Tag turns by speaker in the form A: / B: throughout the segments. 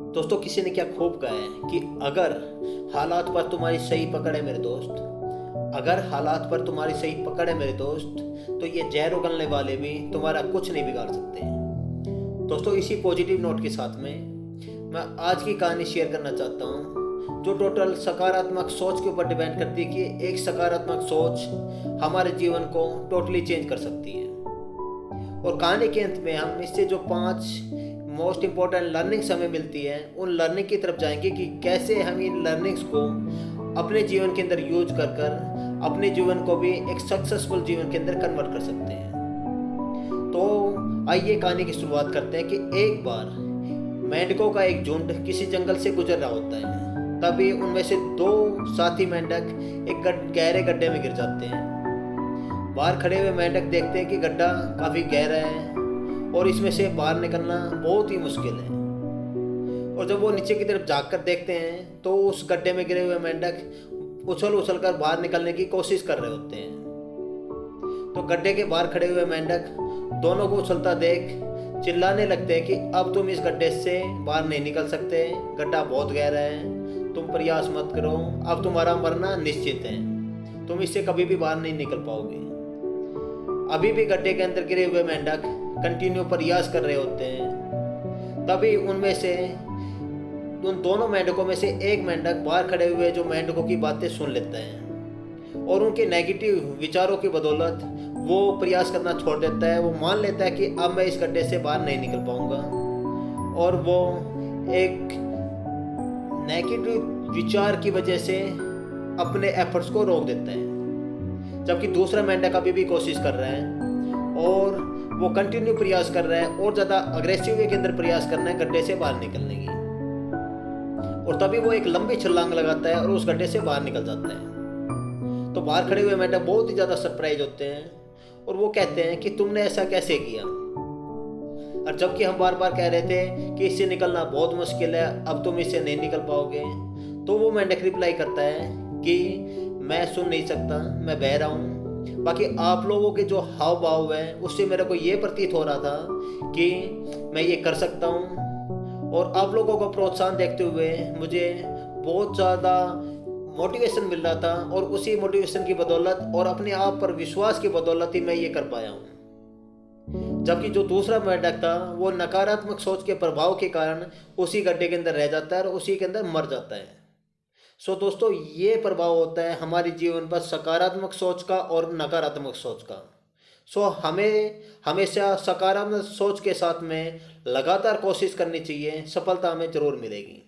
A: दोस्तों, किसी ने क्या खूब कहा है कि अगर हालात पर तुम्हारी सही पकड़ है मेरे दोस्त, अगर हालात पर तुम्हारी सही पकड़ है मेरे दोस्त, तो ये जहर उगलने वाले भी तुम्हारा कुछ नहीं बिगाड़ सकते। दोस्तों, इसी पॉजिटिव नोट के साथ में मैं आज की कहानी शेयर करना चाहता हूँ, जो टोटल सकारात्मक सोच के ऊपर डिपेंड करती है कि एक सकारात्मक सोच हमारे जीवन को टोटली चेंज कर सकती है। और कहानी के अंत में हम इससे जो 5 मोस्ट इम्पोर्टेंट लर्निंग्स हमें मिलती है, उन लर्निंग की तरफ जाएंगे कि कैसे हम इन लर्निंग्स को अपने जीवन के अंदर यूज कर कर अपने जीवन को भी एक सक्सेसफुल जीवन के अंदर कन्वर्ट कर सकते हैं। तो आइए कहानी की शुरुआत करते हैं कि एक बार मेंढकों का एक झुंड किसी जंगल से गुजर रहा होता है। तभी उनमें से 2 साथी मेंढक एक गहरे गड्ढे में गिर जाते हैं। बाहर खड़े हुए मेंढक देखते हैं कि गड्ढा काफ़ी गहरा है और इसमें से बाहर निकलना बहुत ही मुश्किल है। और जब वो नीचे की तरफ झाँक कर देखते हैं तो उस गड्ढे में गिरे हुए मेंढक उछल उछल कर बाहर निकलने की कोशिश कर रहे होते हैं। तो गड्ढे के बाहर खड़े हुए मेंढक दोनों को उछलता देख चिल्लाने लगते हैं कि अब तुम इस गड्ढे से बाहर नहीं निकल सकते, गड्ढा बहुत गहरा है, तुम प्रयास मत करो, अब तुम्हारा मरना निश्चित है, तुम इससे कभी भी बाहर नहीं निकल पाओगे। अभी भी गड्ढे के अंदर गिरे हुए मेंढक कंटिन्यू प्रयास कर रहे होते हैं। तभी उनमें से उन दोनों मेंढकों में से एक मेंढक बाहर खड़े हुए जो मेंढकों की बातें सुन लेता है और उनके नेगेटिव विचारों की बदौलत वो प्रयास करना छोड़ देता है। वो मान लेता है कि अब मैं इस गड्ढे से बाहर नहीं निकल पाऊंगा और वो एक नेगेटिव विचार की वजह से अपने एफर्ट्स को रोक देता है। जबकि दूसरा मेंढक अभी भी कोशिश कर रहा है और वो कंटिन्यू प्रयास कर रहा है और ज़्यादा अग्रेसिव वे के अंदर प्रयास करना है गड्ढे से बाहर निकलने की। और तभी वो एक लंबी छलांग लगाता है और उस गड्ढे से बाहर निकल जाता है। तो बाहर खड़े हुए मेंढक बहुत ही ज़्यादा सरप्राइज होते हैं और वो कहते हैं कि तुमने ऐसा कैसे किया, और जबकि हम बार बार कह रहे थे कि इससे निकलना बहुत मुश्किल है, अब तुम इससे नहीं निकल पाओगे। तो वो मेंढक रिप्लाई करता है कि मैं सुन नहीं सकता, मैं बह रहा हूँ। बाकी आप लोगों के जो हाव भाव है उससे मेरे को ये प्रतीत हो रहा था कि मैं ये कर सकता हूँ, और आप लोगों को प्रोत्साहन देखते हुए मुझे बहुत ज़्यादा मोटिवेशन मिल रहा था, और उसी मोटिवेशन की बदौलत और अपने आप पर विश्वास की बदौलत ही मैं ये कर पाया हूँ। जबकि जो दूसरा मेंढक था वो नकारात्मक सोच के प्रभाव के कारण उसी गड्ढे के अंदर रह जाता है और उसी के अंदर मर जाता है। सो दोस्तों, ये प्रभाव होता है हमारे जीवन पर सकारात्मक सोच का और नकारात्मक सोच का। सो हमें हमेशा सकारात्मक सोच के साथ में लगातार कोशिश करनी चाहिए, सफलता हमें ज़रूर मिलेगी।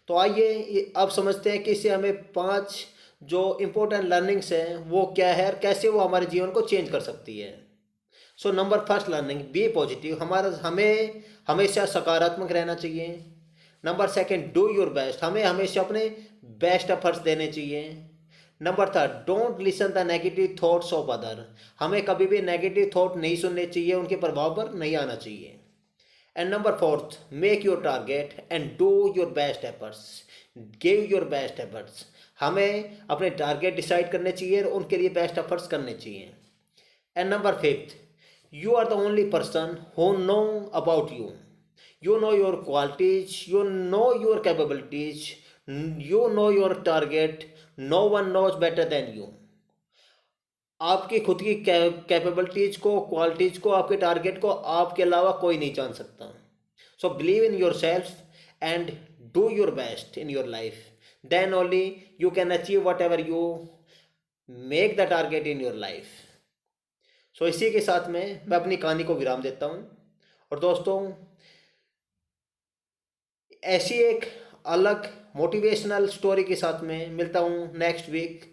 A: तो आइए अब समझते हैं कि इससे हमें 5 जो इम्पोर्टेंट लर्निंग्स हैं वो क्या है और कैसे वो हमारे जीवन को चेंज कर सकती है। So number first learning, be positive. हमें हमेशा सकारात्मक रहना चाहिए। Number second, do your best. हमें हमेशा अपने बेस्ट एफर्ट्स देने चाहिए। Number third, don't listen the negative thoughts of other. हमें कभी भी नेगेटिव थॉट नहीं सुनने चाहिए, उनके प्रभाव पर नहीं आना चाहिए। And number fourth, make your target and do your best efforts, give your best efforts. हमें अपने टारगेट डिसाइड करने चाहिए और उनके लिए बेस्ट एफर्ट्स करने चाहिए। And number fifth, you are the only person who know about you. You know your qualities, you know your capabilities, you know your target. No one knows better than you. आपकी खुद की capabilities को, qualities को, आपके target को आपके अलावा कोई नहीं जान सकता। So believe in yourself and do your best in your life, then only you can achieve whatever you make the target in your life. So इसी के साथ में मैं अपनी कहानी को विराम देता हूँ। और दोस्तों, ऐसी एक अलग मोटिवेशनल स्टोरी के साथ में मिलता हूँ नेक्स्ट वीक।